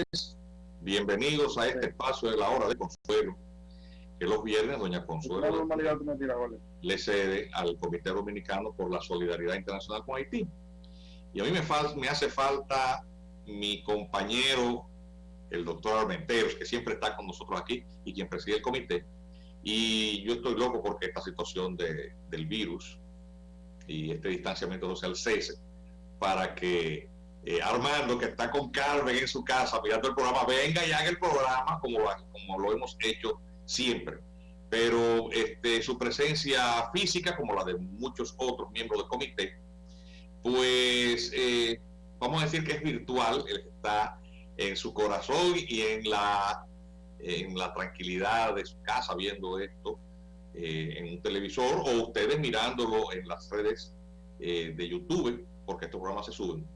señores, bienvenidos a este espacio de la hora de Consuelo, que los viernes doña Consuelo le cede al Comité Dominicano por la Solidaridad Internacional con Haití. Y a mí me hace falta mi compañero, el doctor Armenteros, que siempre está con nosotros aquí y quien preside el comité. Y yo estoy loco porque esta situación del virus y este distanciamiento social cese, para que Armando, que está con Carmen en su casa mirando el programa, venga y haga el programa como lo hemos hecho siempre. Pero su presencia física, como la de muchos otros miembros del comité, pues vamos a decir que es virtual. Él está en su corazón y en la tranquilidad de su casa viendo esto en un televisor, o ustedes mirándolo en las redes de YouTube, porque estos programas se suben,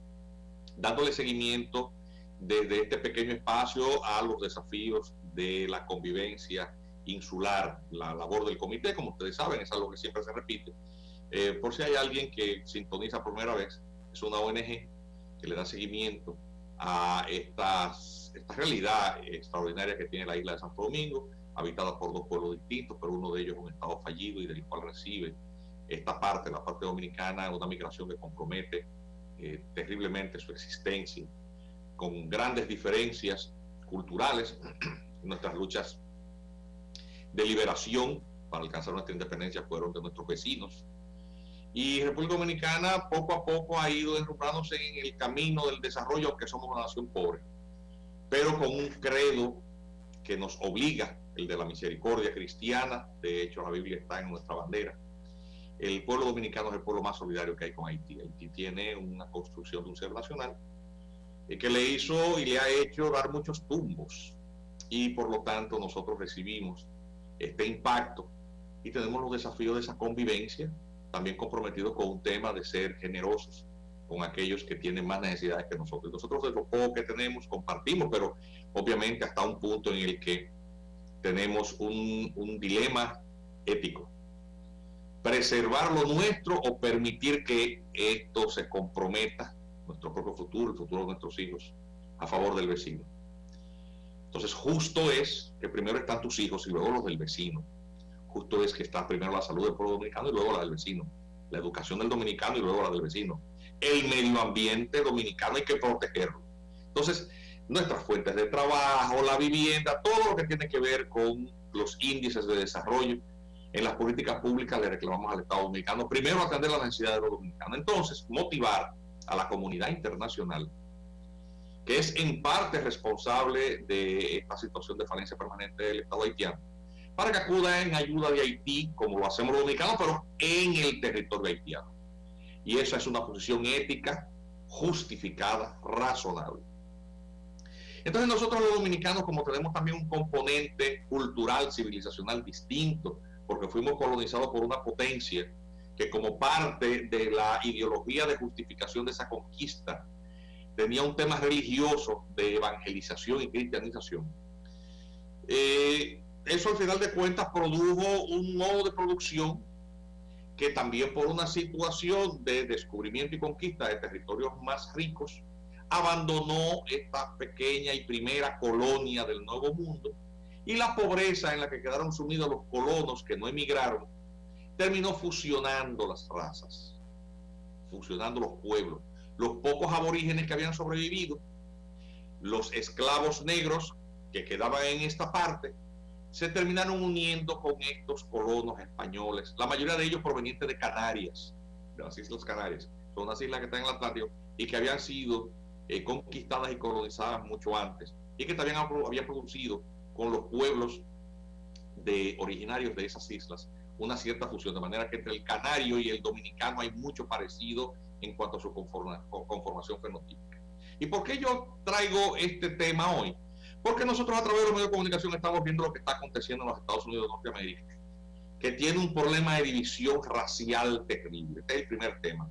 dándole seguimiento desde este pequeño espacio a los desafíos de la convivencia insular. La labor del comité, como ustedes saben, es algo que siempre se repite. Por si hay alguien que sintoniza por primera vez, es una ONG que le da seguimiento a esta realidad extraordinaria que tiene la isla de Santo Domingo, habitada por dos pueblos distintos, pero uno de ellos es un estado fallido y del cual recibe esta parte, la parte dominicana, una migración que compromete terriblemente su existencia, con grandes diferencias culturales en nuestras luchas de liberación para alcanzar nuestra independencia fueron de nuestros vecinos. Y República Dominicana poco a poco ha ido derrumbándose en el camino del desarrollo, aunque somos una nación pobre, pero con un credo que nos obliga, el de la misericordia cristiana. De hecho, la Biblia está en nuestra bandera. El pueblo dominicano es el pueblo más solidario que hay con Haití. Haití tiene una construcción de un ser nacional que le hizo y le ha hecho dar muchos tumbos, y por lo tanto nosotros recibimos este impacto y tenemos los desafíos de esa convivencia, también comprometidos con un tema de ser generosos con aquellos que tienen más necesidades que nosotros. Nosotros de lo poco que tenemos compartimos, pero obviamente hasta un punto en el que tenemos un dilema ético: preservar lo nuestro o permitir que esto se comprometa, nuestro propio futuro, el futuro de nuestros hijos, a favor del vecino. Entonces, justo es que primero están tus hijos y luego los del vecino. Justo es que está primero la salud del pueblo dominicano y luego la del vecino, la educación del dominicano y luego la del vecino. El medio ambiente dominicano hay que protegerlo. Entonces, nuestras fuentes de trabajo, la vivienda, todo lo que tiene que ver con los índices de desarrollo en las políticas públicas, le reclamamos al Estado dominicano primero atender las necesidades de los dominicanos. Entonces, motivar a la comunidad internacional, que es en parte responsable de esta situación de falencia permanente del Estado haitiano, para que acuda en ayuda de Haití, como lo hacemos los dominicanos, pero en el territorio haitiano. Y esa es una posición ética, justificada, razonable. Entonces nosotros los dominicanos, como tenemos también un componente cultural, civilizacional distinto, porque fuimos colonizados por una potencia que, como parte de la ideología de justificación de esa conquista, tenía un tema religioso de evangelización y cristianización. Eso al final de cuentas produjo un modo de producción que también, por una situación de descubrimiento y conquista de territorios más ricos, abandonó esta pequeña y primera colonia del Nuevo Mundo, y la pobreza en la que quedaron sumidos los colonos que no emigraron terminó fusionando las razas, fusionando los pueblos. Los pocos aborígenes que habían sobrevivido, los esclavos negros que quedaban en esta parte, se terminaron uniendo con estos colonos españoles, la mayoría de ellos provenientes de Canarias, de las Islas Canarias. Son unas islas que están en el Atlántico y que habían sido conquistadas y colonizadas mucho antes, y que también habían producido con los pueblos originarios de esas islas una cierta fusión, de manera que entre el canario y el dominicano hay mucho parecido en cuanto a su conformación fenotípica. ¿Y por qué yo traigo este tema hoy? Porque nosotros, a través de los medios de comunicación, estamos viendo lo que está aconteciendo en los Estados Unidos de Norteamérica, que tiene un problema de división racial terrible. Este es el primer tema.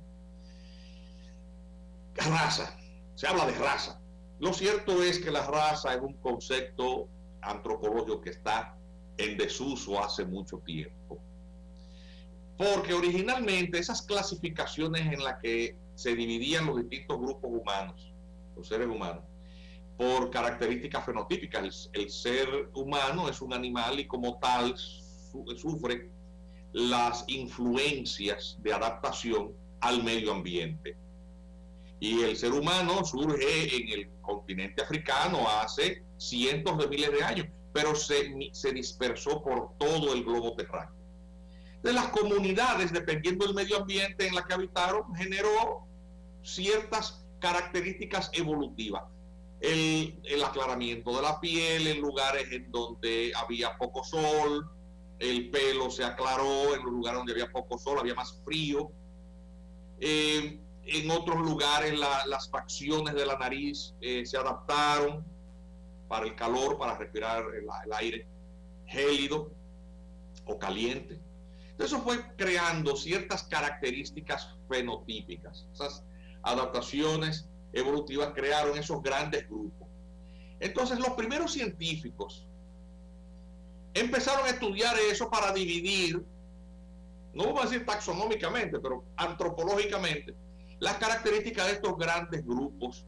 Raza. Se habla de raza. Lo cierto es que la raza es un concepto antropológico que está en desuso hace mucho tiempo, porque originalmente esas clasificaciones en las que se dividían los distintos grupos humanos, los seres humanos, por características fenotípicas. El ser humano es un animal y como tal sufre las influencias de adaptación al medio ambiente. Y el ser humano surge en el continente africano hace cientos de miles de años, pero se dispersó por todo el globo terráqueo. De las comunidades, dependiendo del medio ambiente en la que habitaron, generó ciertas características evolutivas. El aclaramiento de la piel en lugares en donde había poco sol, el pelo se aclaró en los lugares donde había poco sol, había más frío. En otros lugares las facciones de la nariz se adaptaron para el calor, para respirar el aire gélido o caliente. Eso fue creando ciertas características fenotípicas. Esas adaptaciones evolutivas crearon esos grandes grupos. Entonces los primeros científicos empezaron a estudiar eso para dividir, no vamos a decir taxonómicamente, pero antropológicamente, las características de estos grandes grupos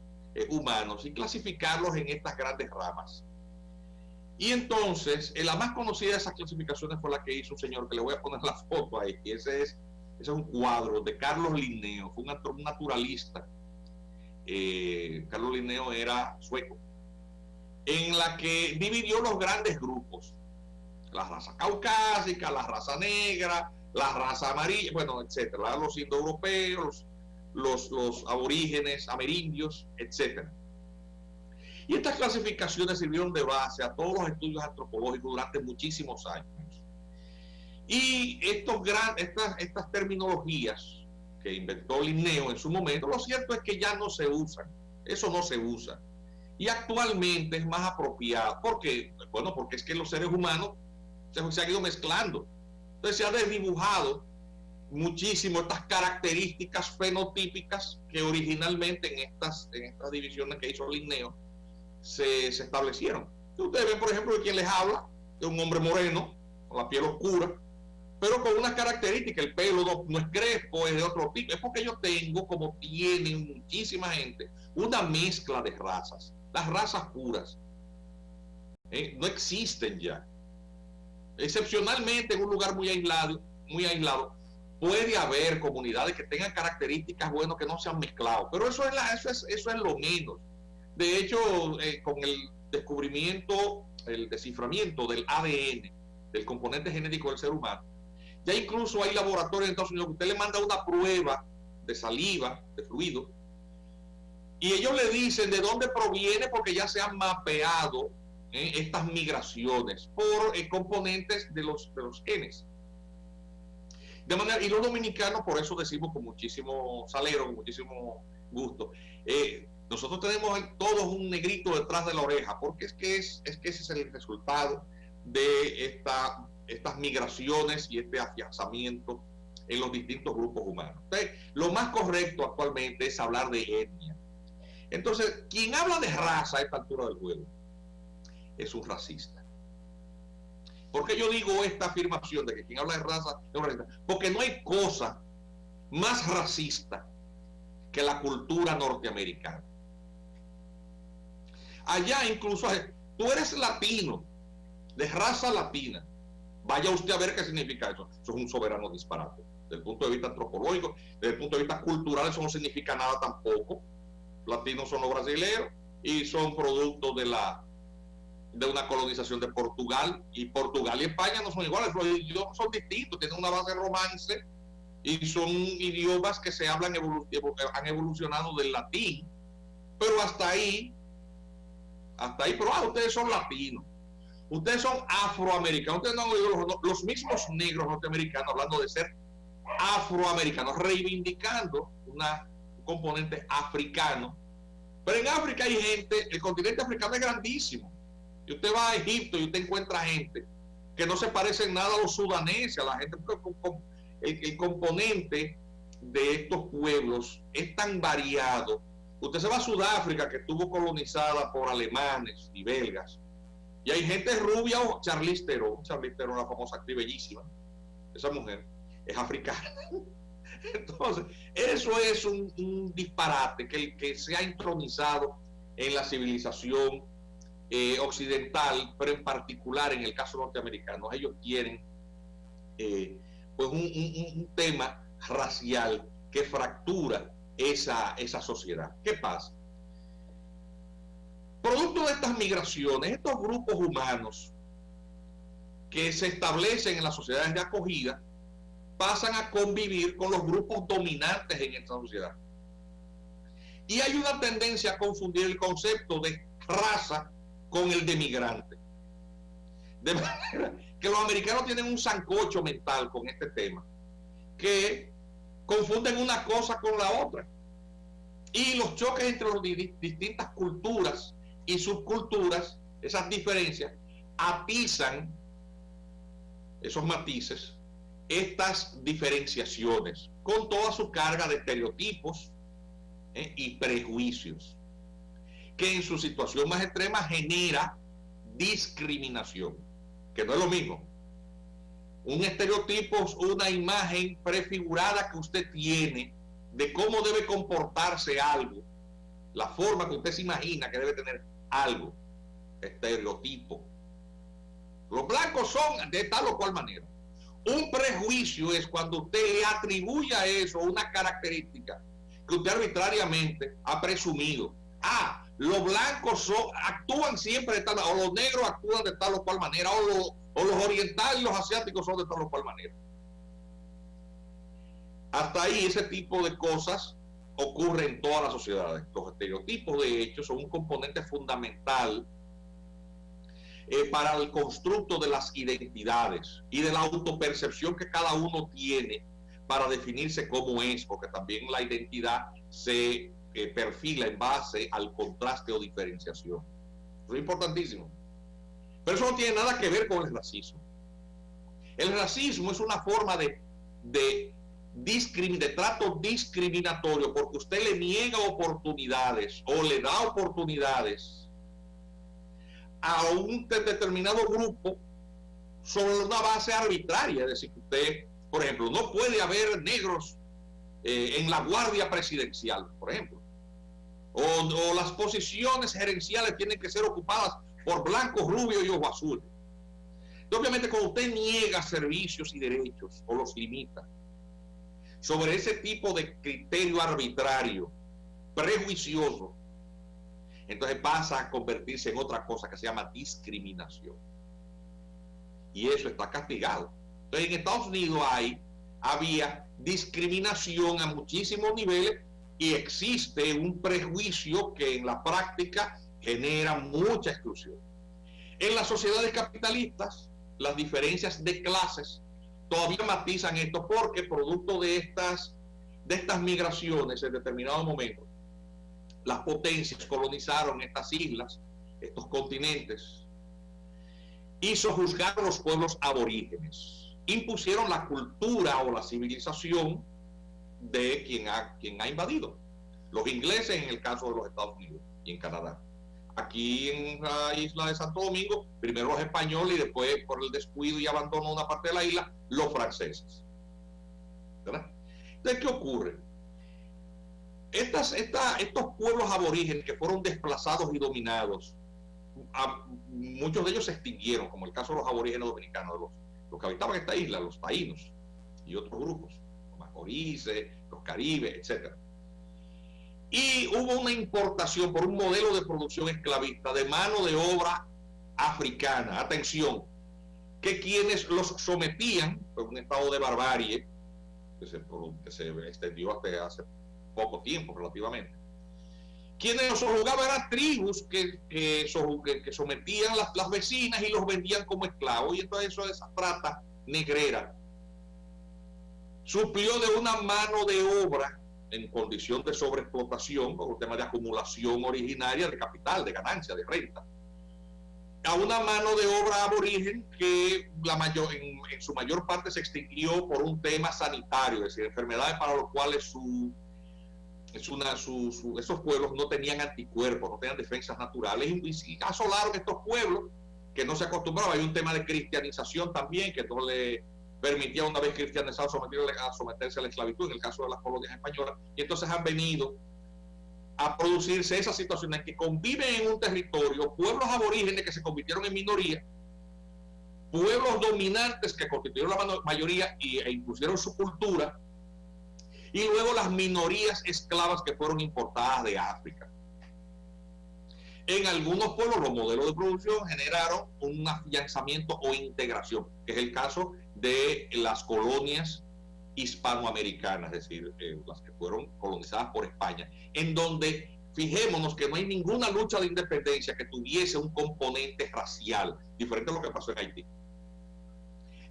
humanos y clasificarlos en estas grandes ramas. Y entonces, la más conocida de esas clasificaciones fue la que hizo un señor, que le voy a poner la foto ahí, y ese es un cuadro de Carlos Linneo, fue un naturalista. Carlos Linneo era sueco, en la que dividió los grandes grupos: la raza caucásica, la raza negra, la raza amarilla, bueno, etcétera, los indoeuropeos, los aborígenes amerindios, etcétera. Y estas clasificaciones sirvieron de base a todos los estudios antropológicos durante muchísimos años. Y estas terminologías que inventó Linneo en su momento, lo cierto es que ya no se usan. Eso no se usa. Y actualmente es más apropiado. ¿Por qué? Bueno, porque es que los seres humanos se han ido mezclando. Entonces se ha desdibujado muchísimo estas características fenotípicas que originalmente en estas divisiones que hizo Linneo se establecieron. Ustedes ven, por ejemplo, de quien les habla, de un hombre moreno, con la piel oscura, pero con unas características: el pelo no es crespo, es de otro tipo. Es porque yo tengo, como tienen muchísima gente, una mezcla de razas. Las razas puras no existen ya. Excepcionalmente en un lugar muy aislado, puede haber comunidades que tengan características buenas que no se han mezclado, pero eso es lo menos. De hecho, con el descubrimiento, el desciframiento del ADN, del componente genético del ser humano, ya incluso hay laboratorios en Estados Unidos que usted le manda una prueba de saliva, de fluido, y ellos le dicen de dónde proviene, porque ya se han mapeado estas migraciones por componentes de los genes. De manera, y los dominicanos, por eso decimos con muchísimo salero, con muchísimo gusto, nosotros tenemos todos un negrito detrás de la oreja, porque es que ese es el resultado de estas migraciones y este afianzamiento en los distintos grupos humanos. Entonces, lo más correcto actualmente es hablar de etnia. Entonces, quien habla de raza a esta altura del juego es un racista. ¿Por qué yo digo esta afirmación de que quien habla de raza es un racista? Porque no hay cosa más racista que la cultura norteamericana. Allá incluso, tú eres latino, de raza latina, vaya usted a ver qué significa eso. Eso es un soberano disparate. Desde el punto de vista antropológico, desde el punto de vista cultural, eso no significa nada tampoco. Latinos son los brasileños y son producto de una colonización de Portugal, y Portugal y España no son iguales, los idiomas son distintos, tienen una base romance y son idiomas que se hablan, han evolucionado del latín, pero hasta ahí, pero ustedes son latinos, ustedes son afroamericanos, ustedes no han oído los mismos negros norteamericanos hablando de ser afroamericanos, reivindicando un componente africano. Pero en África hay gente, el continente africano es grandísimo, y usted va a Egipto y usted encuentra gente que no se parece en nada a los sudaneses, a la gente, el componente de estos pueblos es tan variado. Usted se va a Sudáfrica, que estuvo colonizada por alemanes y belgas, y hay gente rubia, o Charlize Theron, una famosa actriz bellísima, esa mujer es africana. Entonces, eso es un disparate que se ha entronizado en la civilización occidental, pero en particular en el caso norteamericano, ellos quieren pues un tema racial que fractura esa sociedad. ¿Qué pasa? Producto de estas migraciones, estos grupos humanos que se establecen en las sociedades de acogida pasan a convivir con los grupos dominantes en esta sociedad. Y hay una tendencia a confundir el concepto de raza con el de migrante. De manera que los americanos tienen un sancocho mental con este tema, que confunden una cosa con la otra. Y los choques entre las distintas culturas y subculturas, esas diferencias, atizan esos matices, estas diferenciaciones, con toda su carga de estereotipos y prejuicios, que en su situación más extrema genera discriminación, que no es lo mismo. Un estereotipo es una imagen prefigurada que usted tiene de cómo debe comportarse algo, la forma que usted se imagina que debe tener algo, estereotipo. Los blancos son de tal o cual manera. Un prejuicio es cuando usted le atribuye a eso una característica que usted arbitrariamente ha presumido. Los blancos actúan siempre de tal, o los negros actúan de tal o cual manera, o los orientales y los asiáticos son de tal o cual manera. Hasta ahí ese tipo de cosas ocurre en todas las sociedades. Los estereotipos, de hecho, son un componente fundamental para el constructo de las identidades y de la autopercepción que cada uno tiene para definirse como es, porque también la identidad se perfila en base al contraste o diferenciación. Eso es importantísimo. Pero eso no tiene nada que ver con el racismo. El racismo es una forma de trato discriminatorio, porque usted le niega oportunidades o le da oportunidades a un determinado grupo sobre una base arbitraria. Es decir, que usted, por ejemplo, no puede haber negros en la guardia presidencial, por ejemplo, o las posiciones gerenciales tienen que ser ocupadas por blancos, rubios y ojos azules. Y obviamente, cuando usted niega servicios y derechos o los limita sobre ese tipo de criterio arbitrario, prejuicioso, entonces pasa a convertirse en otra cosa que se llama discriminación. Y eso está castigado. Entonces, en Estados Unidos había discriminación a muchísimos niveles y existe un prejuicio que en la práctica genera mucha exclusión. En las sociedades capitalistas, las diferencias de clases todavía matizan esto, porque producto de estas migraciones en determinado momento, las potencias colonizaron estas islas, estos continentes, y sojuzgaron los pueblos aborígenes, impusieron la cultura o la civilización de quien ha invadido. Los ingleses en el caso de los Estados Unidos y en Canadá. Aquí en la isla de Santo Domingo, primero los españoles y después, por el descuido y abandono de una parte de la isla, los franceses. ¿Verdad? Entonces, ¿qué ocurre? Estos pueblos aborígenes que fueron desplazados y dominados, muchos de ellos se extinguieron, como el caso de los aborígenes dominicanos, los que habitaban esta isla, los taínos y otros grupos, los macorices, los caribes, etc. Y hubo una importación por un modelo de producción esclavista de mano de obra africana, atención, que quienes los sometían, por un estado de barbarie que se extendió hasta hace poco tiempo relativamente, quienes los sojuzgaban eran tribus que sometían las vecinas y los vendían como esclavos, y entonces esa trata negrera suplió de una mano de obra en condición de sobreexplotación, por un tema de acumulación originaria de capital, de ganancia, de renta, a una mano de obra aborigen que en su mayor parte se extinguió por un tema sanitario, es decir, enfermedades para los cuales esos pueblos no tenían anticuerpos, no tenían defensas naturales, y asolaron estos pueblos que no se acostumbraban. Hay un tema de cristianización también, que no le permitía, una vez cristianizado, someterse a la esclavitud, en el caso de las colonias españolas, y entonces han venido a producirse esas situaciones que conviven en un territorio, pueblos aborígenes que se convirtieron en minoría, pueblos dominantes que constituyeron la mayoría e impusieron su cultura, y luego las minorías esclavas que fueron importadas de África. En algunos pueblos los modelos de producción generaron un afianzamiento o integración, que es el caso de las colonias hispanoamericanas, es decir, las que fueron colonizadas por España, en donde fijémonos que no hay ninguna lucha de independencia que tuviese un componente racial, diferente a lo que pasó en Haití.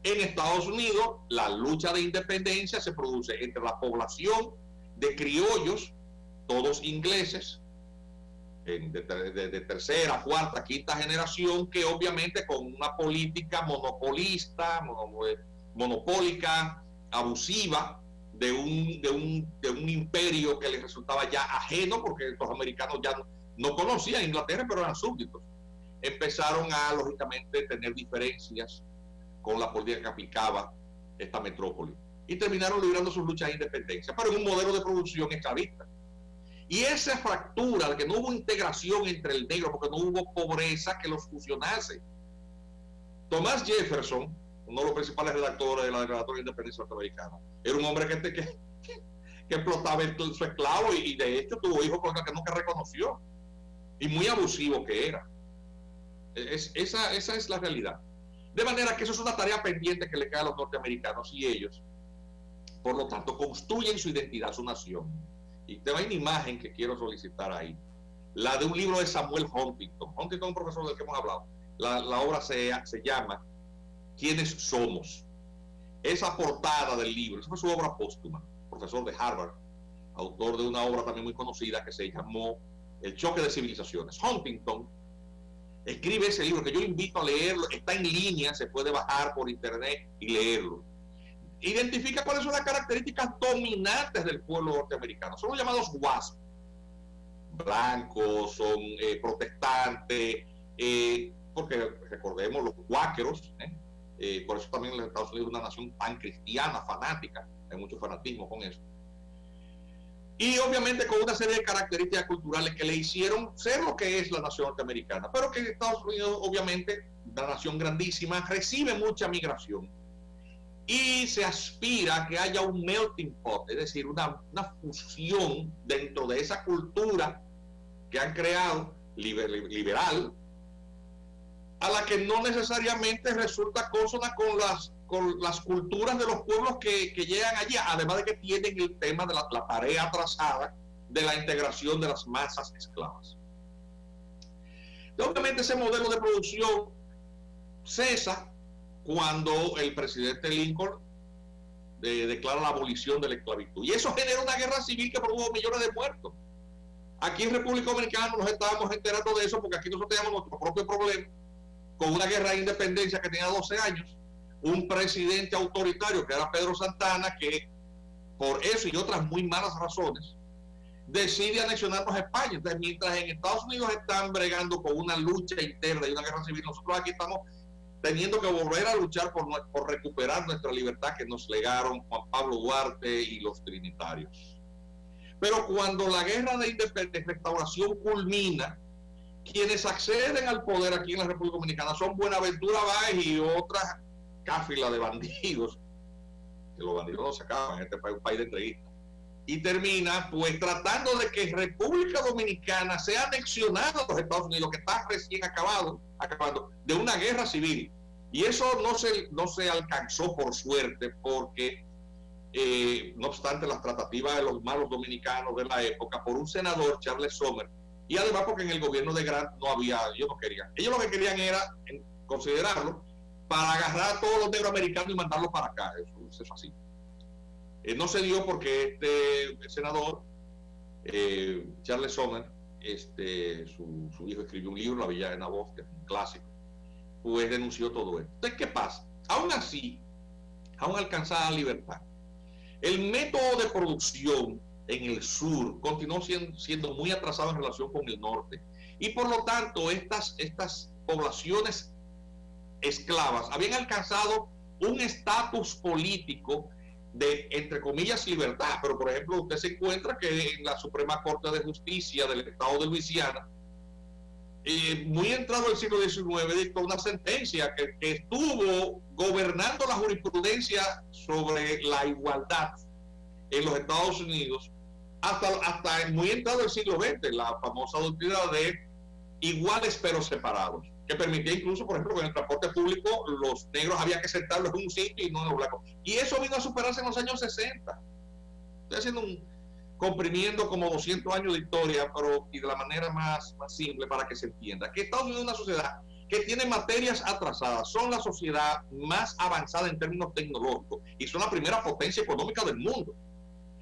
En Estados Unidos, la lucha de independencia se produce entre la población de criollos, todos ingleses, de tercera, cuarta, quinta generación, que obviamente con una política monopolista, monopólica, abusiva, de un imperio que les resultaba ya ajeno, porque los americanos ya no conocían Inglaterra, pero eran súbditos. Empezaron a, lógicamente, tener diferencias con la política que aplicaba esta metrópoli, y terminaron librando sus luchas de independencia, pero en un modelo de producción esclavista. Y esa fractura de que no hubo integración entre el negro, porque no hubo pobreza que los fusionase. Thomas Jefferson, uno de los principales redactores de la Declaración de Independencia Norteamericana, era un hombre que explotaba su esclavo, y de hecho tuvo hijos con el que nunca reconoció, y muy abusivo que era. Esa es la realidad. De manera que eso es una tarea pendiente que le cae a los norteamericanos, y ellos, por lo tanto, construyen su identidad, su nación. Y tengo una imagen que quiero solicitar ahí, la de un libro de Samuel Huntington. Huntington es un profesor del que hemos hablado. La obra se llama ¿Quiénes somos? Esa portada del libro, esa fue su obra póstuma, profesor de Harvard, autor de una obra también muy conocida que se llamó El choque de civilizaciones. Huntington escribe ese libro, que yo invito a leerlo, está en línea, se puede bajar por internet y leerlo. Identifica cuáles son las características dominantes del pueblo norteamericano. Son los llamados WASP. Blancos, son protestantes, porque recordemos los cuáqueros, por eso también los Estados Unidos es una nación tan cristiana, fanática, hay mucho fanatismo con eso. Y obviamente con una serie de características culturales que le hicieron ser lo que es la nación norteamericana, pero que Estados Unidos, obviamente, una nación grandísima, recibe mucha migración y se aspira a que haya un melting pot, es decir, una fusión dentro de esa cultura que han creado liberal, a la que no necesariamente resulta consona con las culturas de los pueblos que llegan allí, además de que tienen el tema de la tarea atrasada de la integración de las masas esclavas. Obviamente ese modelo de producción cesa cuando el presidente Lincoln declara la abolición de la esclavitud, y eso genera una guerra civil que produjo millones de muertos. Aquí en República Dominicana nos estábamos enterando de eso, porque aquí nosotros teníamos nuestro propio problema con una guerra de independencia que tenía 12 años, un presidente autoritario que era Pedro Santana, que por eso y otras muy malas razones decide anexionarnos a España. Entonces, mientras en Estados Unidos están bregando con una lucha interna y una guerra civil, nosotros aquí estamos teniendo que volver a luchar por recuperar nuestra libertad que nos legaron Juan Pablo Duarte y los trinitarios. Pero cuando la guerra de restauración culmina, quienes acceden al poder aquí en la República Dominicana son Buenaventura Báez y otras cáfilas de bandidos, que los bandidos no se acaban en este país, un país de entreguistas, y termina pues tratando de que República Dominicana sea anexionada a los Estados Unidos, que está recién acabando de una guerra civil. Y eso no se alcanzó, por suerte, porque no obstante las tratativas de los malos dominicanos de la época por un senador, Charles Sommer, y además porque en el gobierno de Grant no había, ellos no querían. Ellos lo que querían era considerarlo para agarrar a todos los negros americanos y mandarlos para acá. Eso es así. No se dio porque el senador, Charles Sommer, su hijo escribió un libro, La Villa de Nabos, que es un clásico, pues denunció todo esto. Entonces, ¿qué pasa? Aún así, aún alcanzada la libertad, el método de producción en el sur continuó siendo muy atrasado en relación con el norte, y por lo tanto estas poblaciones esclavas habían alcanzado un estatus político de, entre comillas, libertad. Pero, por ejemplo, usted se encuentra que en la Suprema Corte de Justicia del Estado de Luisiana, muy entrado el siglo XIX, dictó una sentencia que estuvo gobernando la jurisprudencia sobre la igualdad en los Estados Unidos hasta muy entrado el siglo XX, la famosa doctrina de iguales pero separados, que permitía incluso, por ejemplo, que en el transporte público los negros había que sentarlos en un sitio y no en los blancos. Y eso vino a superarse en los años 60. Estoy haciendo comprimiendo como 200 años de historia, pero y de la manera más simple para que se entienda. Que Estados Unidos es una sociedad que tiene materias atrasadas, son la sociedad más avanzada en términos tecnológicos y son la primera potencia económica del mundo.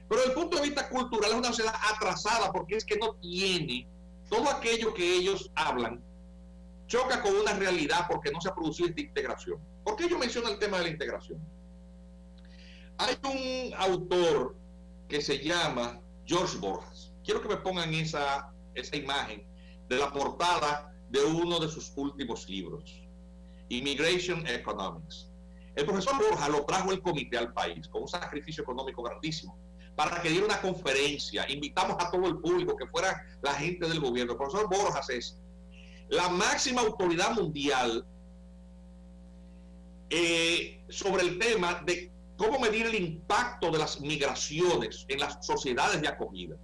Pero desde el punto de vista cultural es una sociedad atrasada porque es que no tiene todo aquello que ellos hablan, choca con una realidad porque no se ha producido esta integración. ¿Por qué yo menciono el tema de la integración? Hay un autor que se llama George Borjas. Quiero que me pongan esa imagen de la portada de uno de sus últimos libros, Immigration Economics. El profesor Borjas lo trajo el comité al país con un sacrificio económico grandísimo para que diera una conferencia. Invitamos a todo el público, que fuera la gente del gobierno. El profesor Borjas es la máxima autoridad mundial sobre el tema de cómo medir el impacto de las migraciones en las sociedades de acogida.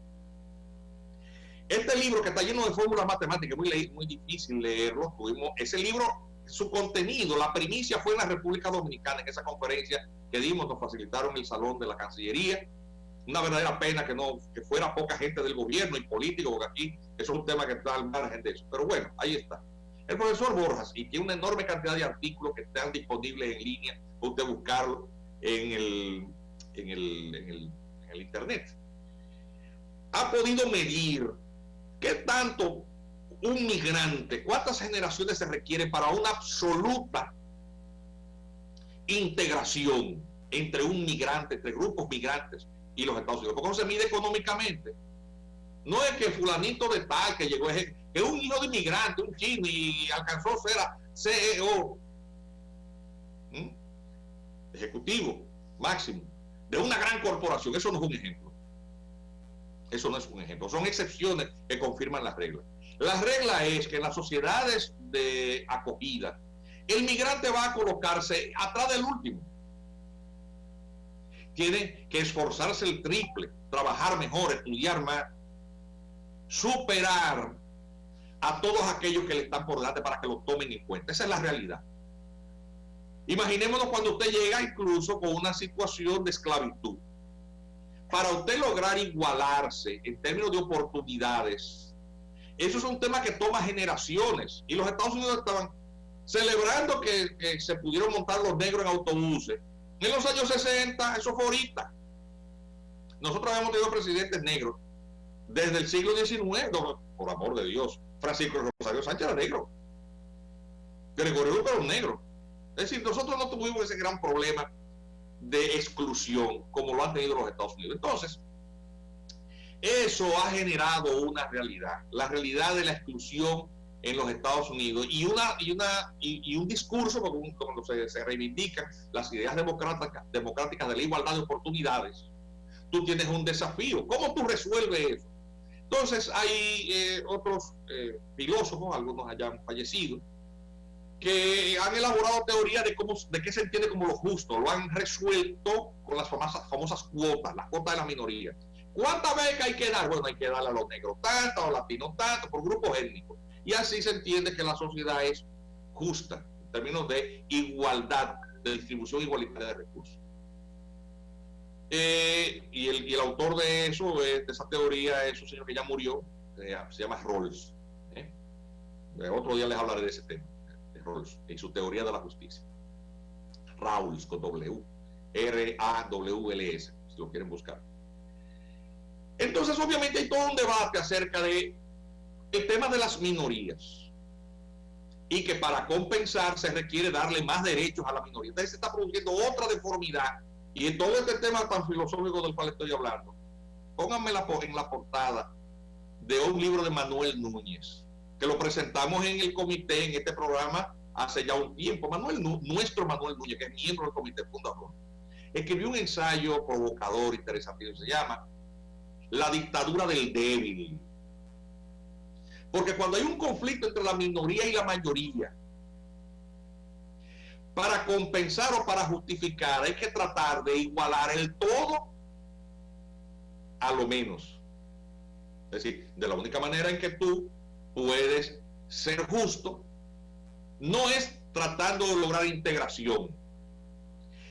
Este libro, que está lleno de fórmulas matemáticas, muy difícil leerlo, ese libro, su contenido, la primicia fue en la República Dominicana, en esa conferencia que dimos, nos facilitaron el salón de la Cancillería. Una verdadera pena que fuera poca gente del gobierno y político, porque aquí eso es un tema que está al margen de eso. Pero bueno, ahí está. El profesor Borjas, y tiene una enorme cantidad de artículos que están disponibles en línea, para usted buscarlo en el internet. Ha podido medir qué tanto un migrante, cuántas generaciones se requieren para una absoluta integración entre un migrante, entre grupos migrantes y los Estados Unidos. Porque eso se mide económicamente. No es que fulanito de tal que llegó, es un hijo de inmigrante, un chino, y alcanzó a ser CEO, ejecutivo máximo de una gran corporación. Eso no es un ejemplo. Eso no es un ejemplo. Son excepciones que confirman las reglas. La regla es que en las sociedades de acogida, el migrante va a colocarse atrás del último. Tiene que esforzarse el triple, trabajar mejor, estudiar más, superar a todos aquellos que le están por delante para que lo tomen en cuenta. Esa es la realidad. Imaginémonos cuando usted llega incluso con una situación de esclavitud. Para usted lograr igualarse en términos de oportunidades, eso es un tema que toma generaciones. Y los Estados Unidos estaban celebrando que se pudieron montar los negros en autobuses. En los años 60, eso fue ahorita. Nosotros habíamos tenido presidentes negros desde el siglo XIX, por amor de Dios. Francisco Rosario Sánchez era negro. Gregorio Luco era un negro. Es decir, nosotros no tuvimos ese gran problema de exclusión como lo han tenido los Estados Unidos. Entonces, eso ha generado una realidad, la realidad de la exclusión en los Estados Unidos y un discurso cuando se reivindican las ideas democráticas de la igualdad de oportunidades. Tú tienes un desafío. ¿Cómo tú resuelves eso? Entonces hay otros filósofos, algunos hayan fallecido, que han elaborado teorías de qué se entiende como lo justo. Lo han resuelto con las famosas cuotas, las cuotas de la minoría. ¿Cuántas becas hay que dar? Bueno, hay que darle a los negros tanto, a los latinos tanto, por grupos étnicos. Y así se entiende que la sociedad es justa en términos de igualdad, de distribución igualitaria de recursos. Y el autor de eso, de esa teoría, es un señor que ya murió, se llama Rawls. Otro día les hablaré de ese tema, de Rawls y su teoría de la justicia. Rawls con W, R-A-W-L-S, si lo quieren buscar. Entonces, obviamente, hay todo un debate acerca de el tema de las minorías y que para compensar se requiere darle más derechos a la minoría. Entonces se está produciendo otra deformidad. Y en todo este tema tan filosófico del cual estoy hablando, pónganme en la portada de un libro de Manuel Núñez, que lo presentamos en el comité, en este programa, hace ya un tiempo. Nuestro Manuel Núñez, que es miembro del comité fundador. escribió un ensayo provocador, interesante, se llama La dictadura del débil. Porque cuando hay un conflicto entre la minoría y la mayoría, para compensar o para justificar hay que tratar de igualar el todo a lo menos. Es decir, de la única manera en que tú puedes ser justo no es tratando de lograr integración,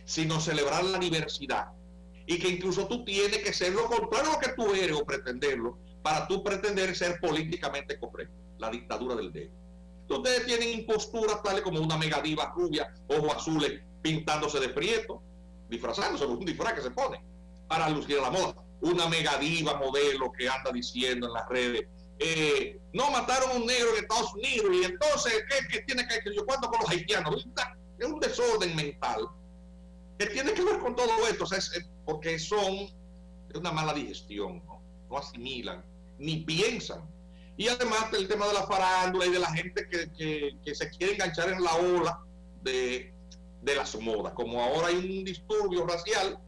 sino celebrar la diversidad, y que incluso tú tienes que ser lo contrario a lo que tú eres o pretenderlo para tú pretender ser políticamente correcto. La dictadura del débil. Ustedes tienen imposturas tales como una megadiva rubia, ojos azules, pintándose de prieto, disfrazándose con un disfraz que se pone para lucir a la moda. Una megadiva modelo que anda diciendo en las redes, no mataron a un negro en Estados Unidos, y entonces, ¿qué tiene que ver? Yo cuento con los haitianos. Es un desorden mental que tiene que ver con todo esto, o sea, porque son de una mala digestión, no asimilan, ni piensan. Y además el tema de la farándula y de la gente que se quiere enganchar en la ola de las modas. Como ahora hay un disturbio racial,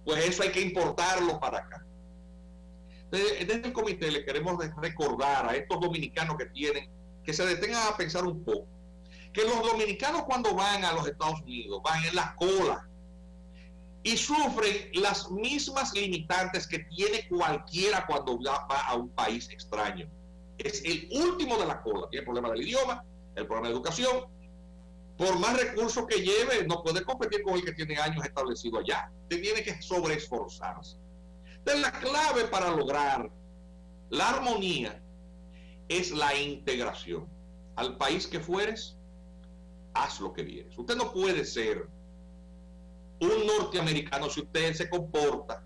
pues eso hay que importarlo para acá. Desde el comité le queremos recordar a estos dominicanos que se detengan a pensar un poco, que los dominicanos cuando van a los Estados Unidos van en la cola y sufren las mismas limitantes que tiene cualquiera cuando va a un país extraño. Es el último de la cola, tiene el problema del idioma, el problema de educación. Por más recursos que lleve, no puede competir con el que tiene años establecido allá. Usted tiene que sobreesforzarse. Entonces, la clave para lograr la armonía es la integración. Al país que fueres, haz lo que vienes. Usted no puede ser un norteamericano si usted se comporta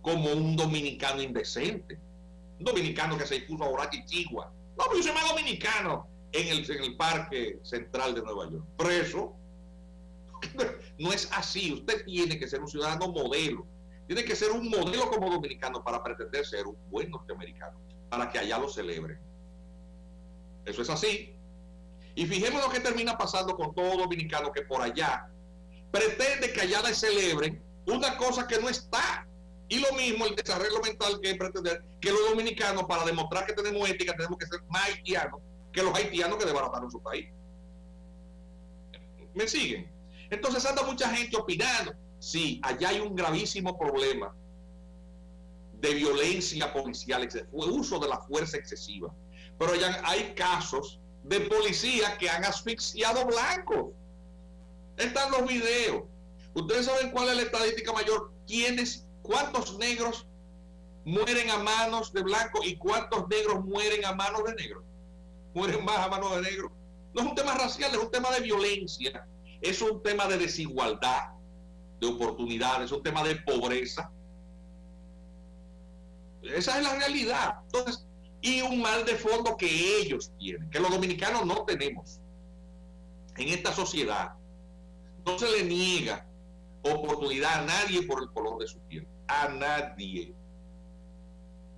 como un dominicano indecente. Un dominicano que se puso a orar chichigua. No, pero yo soy más dominicano en el Parque Central de Nueva York. Preso. No es así. Usted tiene que ser un ciudadano modelo. Tiene que ser un modelo como dominicano para pretender ser un buen norteamericano, para que allá lo celebren. Eso es así. Y fijémonos lo que termina pasando con todo dominicano que por allá pretende que allá le celebren una cosa que no está. Y lo mismo el desarrollo mental que es pretender que los dominicanos, para demostrar que tenemos ética, tenemos que ser más haitianos que los haitianos que desbarataron su país. ¿Me siguen? Entonces anda mucha gente opinando. Sí, allá hay un gravísimo problema de violencia policial, uso de la fuerza excesiva. Pero ya hay casos de policías que han asfixiado blancos. Están los videos. Ustedes saben cuál es la estadística mayor. ¿Cuántos negros mueren a manos de blancos y cuántos negros mueren a manos de negros? Mueren más a manos de negros. No es un tema racial, es un tema de violencia. Es un tema de desigualdad, de oportunidades, es un tema de pobreza. Esa es la realidad. Entonces, y un mal de fondo que ellos tienen, que los dominicanos no tenemos. En esta sociedad no se le niega oportunidad a nadie por el color de su piel. A nadie.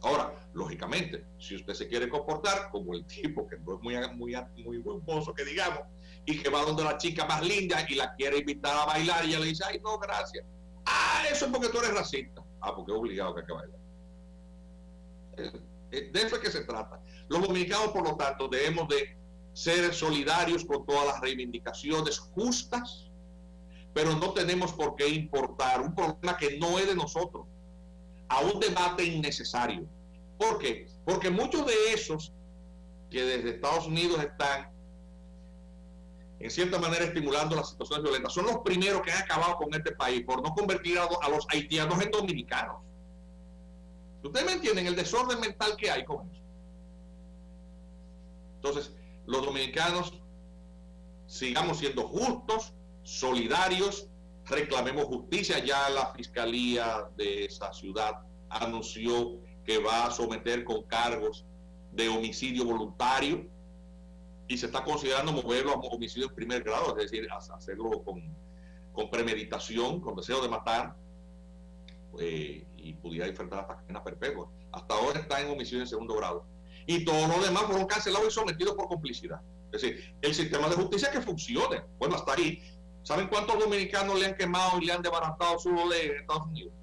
Ahora, lógicamente, si usted se quiere comportar como el tipo que no es muy buen mozo, que digamos, y que va donde la chica más linda y la quiere invitar a bailar y ella le dice, ay, no, gracias. Ah, eso es porque tú eres racista. Ah, porque es obligado que hay que bailar. De eso es que se trata. Los dominicanos, por lo tanto, debemos de ser solidarios con todas las reivindicaciones justas, pero no tenemos por qué importar un problema que no es de nosotros a un debate innecesario. ¿Por qué? Porque muchos de esos que desde Estados Unidos están en cierta manera estimulando las situaciones violentas son los primeros que han acabado con este país por no convertir a los haitianos en dominicanos. ¿Ustedes me entienden el desorden mental que hay con eso? Entonces, los dominicanos sigamos siendo justos, solidarios, reclamemos justicia. Ya la fiscalía de esa ciudad anunció que va a someter con cargos de homicidio voluntario y se está considerando moverlo a homicidio en primer grado, es decir, hacerlo con premeditación, con deseo de matar, y pudiera enfrentar hasta cadena perpetua. Hasta ahora está en homicidio en segundo grado. Y todos los demás fueron cancelados y sometidos por complicidad. Es decir, el sistema de justicia que funcione. Bueno, hasta ahí. ¿Saben cuántos dominicanos le han quemado y le han desbaratado su ley en Estados Unidos?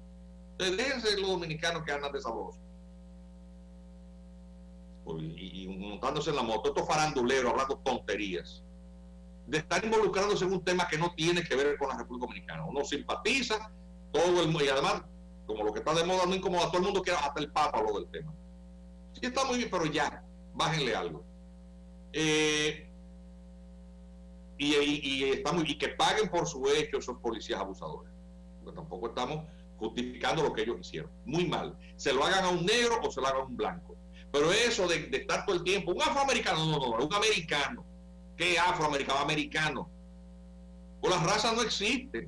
Entonces, déjense los dominicanos que andan de sabroso. Y montándose en la moto, estos faranduleros hablando tonterías, de estar involucrándose en un tema que no tiene que ver con la República Dominicana. Uno simpatiza, todo el mundo, y además, como lo que está de moda no incomoda, todo el mundo quiere, hasta el Papa habló del tema. Sí, está muy bien, pero ya, bájenle algo. Y que paguen por su hecho esos policías abusadores. Porque tampoco estamos justificando lo que ellos hicieron. Muy mal. Se lo hagan a un negro o se lo hagan a un blanco. Pero eso de estar todo el tiempo, un afroamericano, no, un americano. ¿Qué afroamericano? Americano. Pues las razas no existen.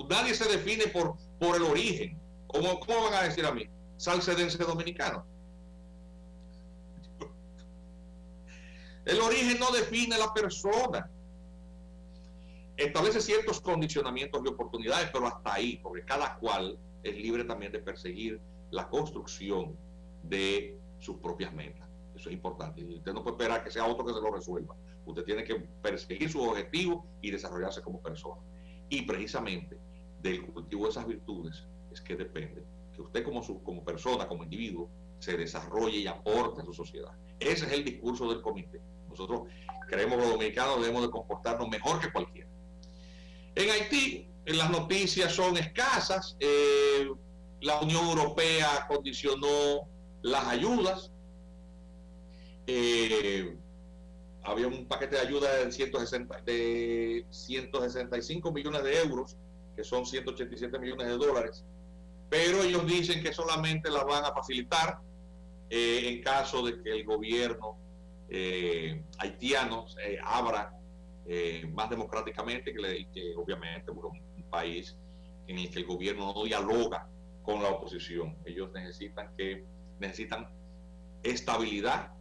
Nadie se define por el origen. ¿Cómo van a decir a mí? Salcedense dominicano. El origen no define la persona. Establece ciertos condicionamientos y oportunidades, pero hasta ahí, porque cada cual es libre también de perseguir la construcción de sus propias metas. Eso es importante. Y usted no puede esperar que sea otro que se lo resuelva. Usted tiene que perseguir sus objetivos y desarrollarse como persona. Y precisamente del cultivo de esas virtudes es que depende que usted como persona, como individuo, se desarrolle y aporte a su sociedad. Ese es el discurso del comité. Nosotros creemos que los dominicanos debemos de comportarnos mejor que cualquiera. En Haití, las noticias son escasas. La Unión Europea condicionó las ayudas. Había un paquete de ayuda de 165 millones de euros, que son 187 millones de dólares, pero ellos dicen que solamente las van a facilitar en caso de que el gobierno haitiano abra más democráticamente, que obviamente es un país en el que el gobierno no dialoga con la oposición. Ellos necesitan estabilidad,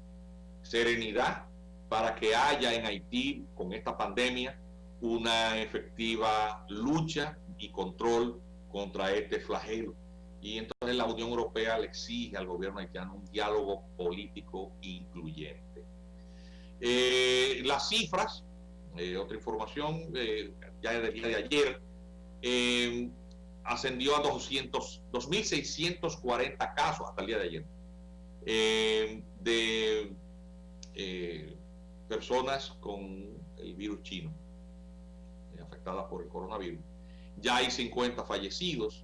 serenidad, para que haya en Haití, con esta pandemia, una efectiva lucha y control contra este flagelo. Y entonces la Unión Europea le exige al gobierno haitiano un diálogo político incluyente. Las cifras, otra información, ya del día de ayer, ascendió a 2.640 casos hasta el día de ayer, de personas con el virus chino, afectadas por el coronavirus. Ya hay 50 fallecidos.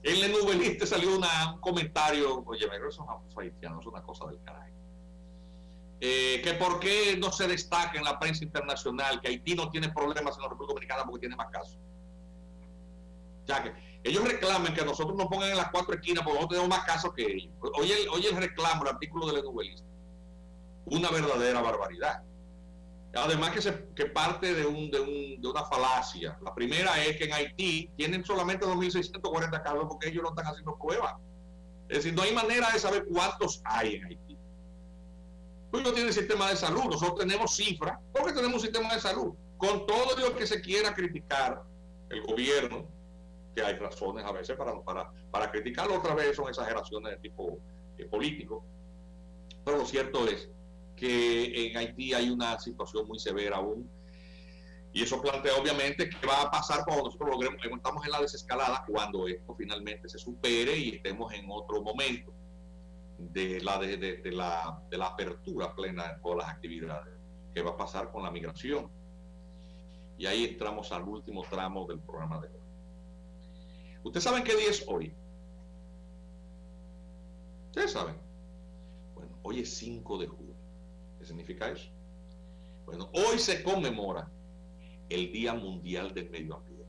En el Nouvelliste salió un comentario, oye, esos haitianos es una cosa del carajo. Que por qué no se destaca en la prensa internacional que Haití no tiene problemas en la República Dominicana porque tiene más casos. O sea, que ellos reclaman que nosotros nos pongan en las 4 esquinas porque nosotros tenemos más casos que ellos. Oye el reclamo, el artículo del Nouvelliste. Una verdadera barbaridad. Además que parte de una falacia. La primera es que en Haití tienen solamente 2.640 casos porque ellos no están haciendo pruebas. Es decir, no hay manera de saber cuántos hay en Haití. Pues no tienen sistema de salud. Nosotros tenemos cifras porque tenemos un sistema de salud. Con todo lo que se quiera criticar el gobierno, que hay razones a veces para criticarlo, otra vez son exageraciones de tipo político. Pero lo cierto es que en Haití hay una situación muy severa aún, y eso plantea obviamente qué va a pasar cuando nosotros estamos en la desescalada, cuando esto finalmente se supere y estemos en otro momento de la apertura plena de todas las actividades. ¿Qué va a pasar con la migración? Y ahí entramos al último tramo del programa de hoy. ¿Ustedes saben qué día es hoy? ¿Ustedes saben? Bueno, hoy es 5 de julio. ¿Qué significa eso? Bueno, hoy se conmemora el Día Mundial del Medio Ambiente.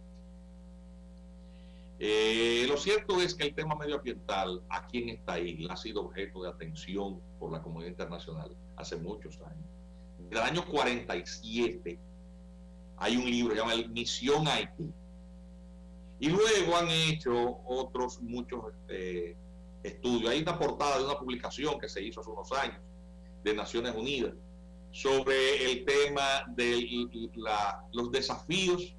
Lo cierto es que el tema medioambiental aquí en esta isla ha sido objeto de atención por la comunidad internacional hace muchos años. Desde el año 47 hay un libro llamado Misión Haití. Y luego han hecho otros muchos estudios. Hay una portada de una publicación que se hizo hace unos años de Naciones Unidas sobre el tema de los desafíos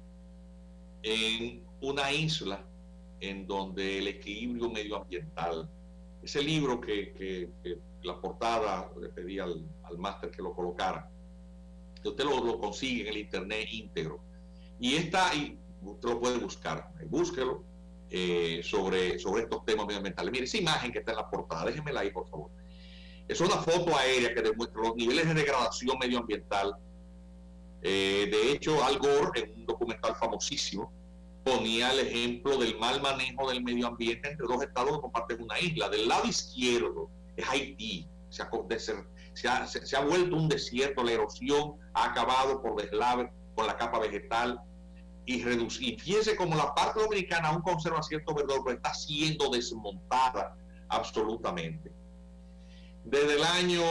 en una isla en donde el equilibrio medioambiental. Ese libro que la portada le pedí al máster que lo colocara, que usted lo consigue en el internet íntegro, Y usted lo puede buscar, búsquelo, sobre estos temas medioambientales. Mire, esa imagen que está en la portada, déjenmela ahí, por favor. Es una foto aérea que demuestra los niveles de degradación medioambiental. De hecho, Al Gore, en un documental famosísimo, ponía el ejemplo del mal manejo del medio ambiente entre dos estados que comparten una isla. Del lado izquierdo es Haití. Se ha vuelto un desierto, la erosión ha acabado por deslave con la capa vegetal y fíjese como la parte dominicana aún conserva cierto verdor, pero está siendo desmontada absolutamente. Desde el año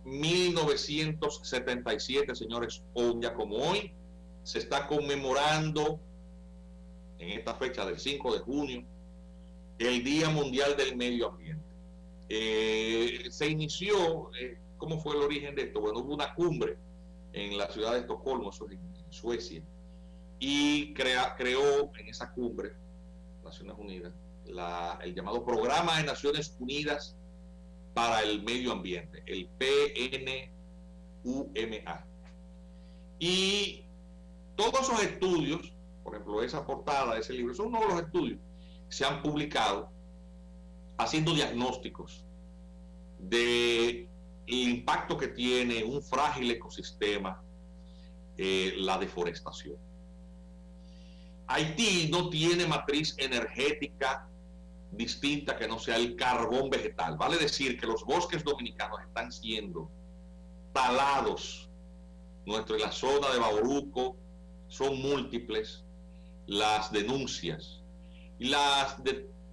1977, señores, un día como hoy, se está conmemorando en esta fecha del 5 de junio el Día Mundial del Medio Ambiente. Se inició, ¿cómo fue el origen de esto? Bueno, hubo una cumbre en la ciudad de Estocolmo, en Suecia, y creó en esa cumbre Naciones Unidas el llamado Programa de Naciones Unidas para el Medio Ambiente, el PNUMA. Y todos esos estudios, por ejemplo, esa portada de ese libro, son uno de los estudios que se han publicado haciendo diagnósticos del impacto que tiene un frágil ecosistema, la deforestación. Haití no tiene matriz energética distinta que no sea el carbón vegetal. Vale decir que los bosques dominicanos están siendo talados. En la zona de Bauruco son múltiples las denuncias. Y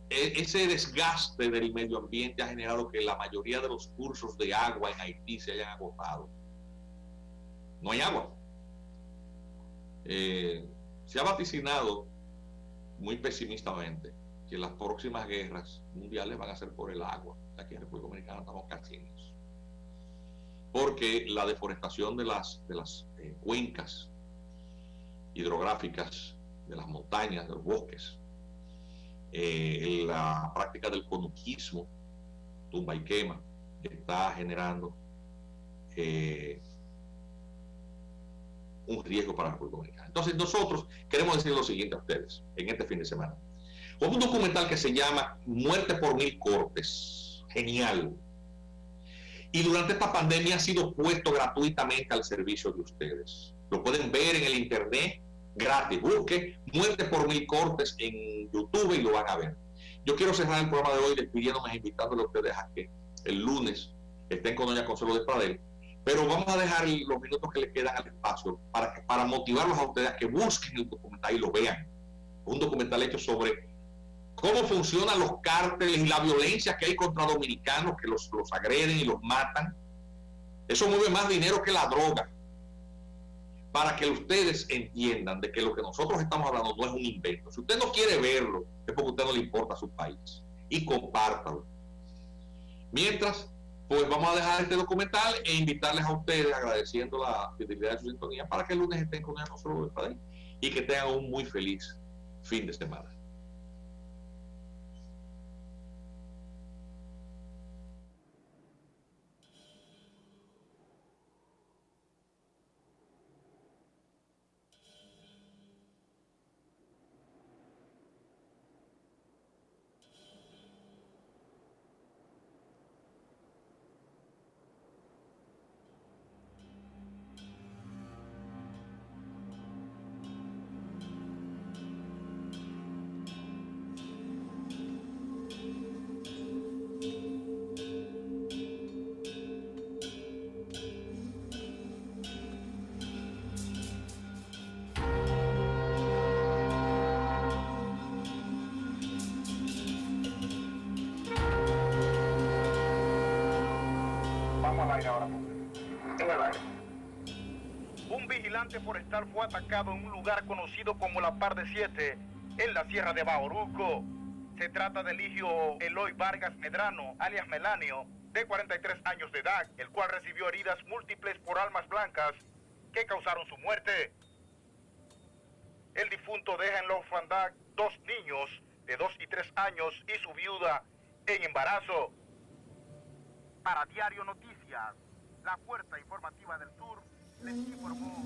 ese desgaste del medio ambiente ha generado que la mayoría de los cursos de agua en Haití se hayan agotado. No hay agua. Se ha vaticinado muy pesimistamente que las próximas guerras mundiales van a ser por el agua. Aquí en República Dominicana estamos casi en eso. Porque la deforestación de las cuencas hidrográficas, de las montañas, de los bosques, la práctica del conuquismo, tumba y quema, está generando un riesgo para la República Dominicana. Entonces nosotros queremos decir lo siguiente a ustedes en este fin de semana. Hubo un documental que se llama Muerte por 1000 cortes. Genial. Y durante esta pandemia ha sido puesto gratuitamente al servicio de ustedes. Lo pueden ver en el internet gratis. Busque Muerte por 1000 cortes en YouTube y lo van a ver. Yo quiero cerrar el programa de hoy despidiéndome, invitándole a ustedes a que el lunes estén con doña Consuelo Despradel. Pero vamos a dejar los minutos que le quedan al espacio para motivarlos a ustedes a que busquen el documental y lo vean. Un documental hecho sobre cómo funcionan los cárteles y la violencia que hay contra dominicanos que los agreden y los matan. Eso mueve más dinero que la droga. Para que ustedes entiendan de que lo que nosotros estamos hablando no es un invento. Si usted no quiere verlo, es porque a usted no le importa su país. Y compártalo. Mientras, pues vamos a dejar este documental e invitarles a ustedes, agradeciendo la fidelidad de su sintonía, para que el lunes estén con nosotros y que tengan un muy feliz fin de semana. Un vigilante forestal fue atacado en un lugar conocido como la Par de Siete, en la Sierra de Bauruco. Se trata de Eligio Eloy Vargas Medrano, alias Melanio, de 43 años de edad, el cual recibió heridas múltiples por armas blancas que causaron su muerte. El difunto deja en la orfandad 2 niños de 2 y 3 años y su viuda en embarazo. Para Diario Noticias, la Fuerza Informativa del Sur les informó.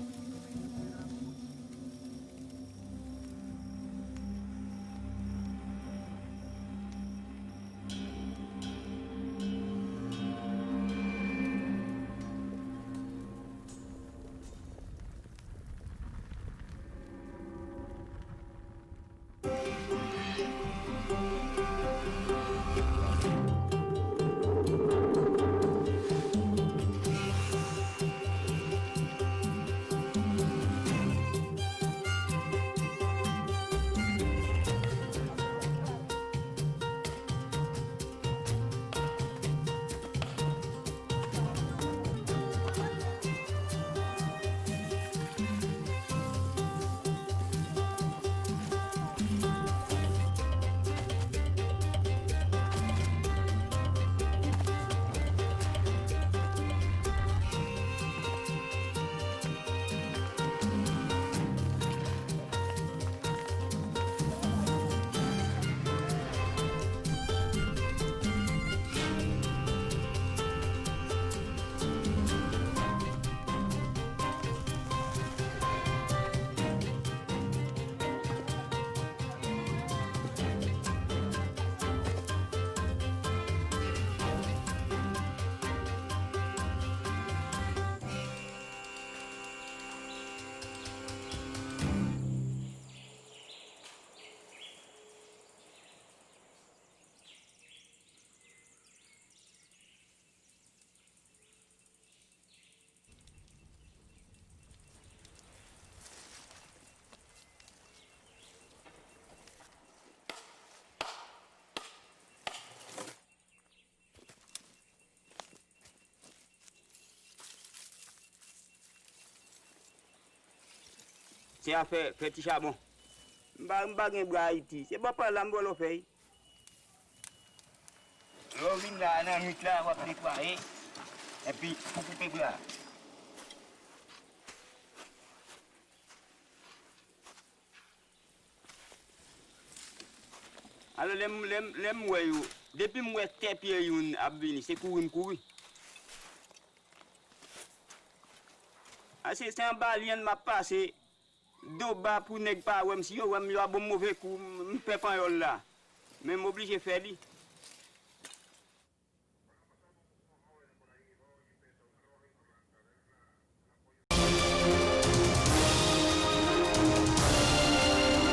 c'est à faire petit charbon. M'ba gen bras Haïti, c'est pas par là m'bo le fait. On vient là dans nuit là, on va préparer et puis pour couper là. Alors les mouais depuis moi tes pieds yon a venu, c'est courir. Ah c'est un balien m'a passé deux bas pour nèg pas ouais si yo a bon mauvais coup me fait pas là. Mais m'obligé faire lui.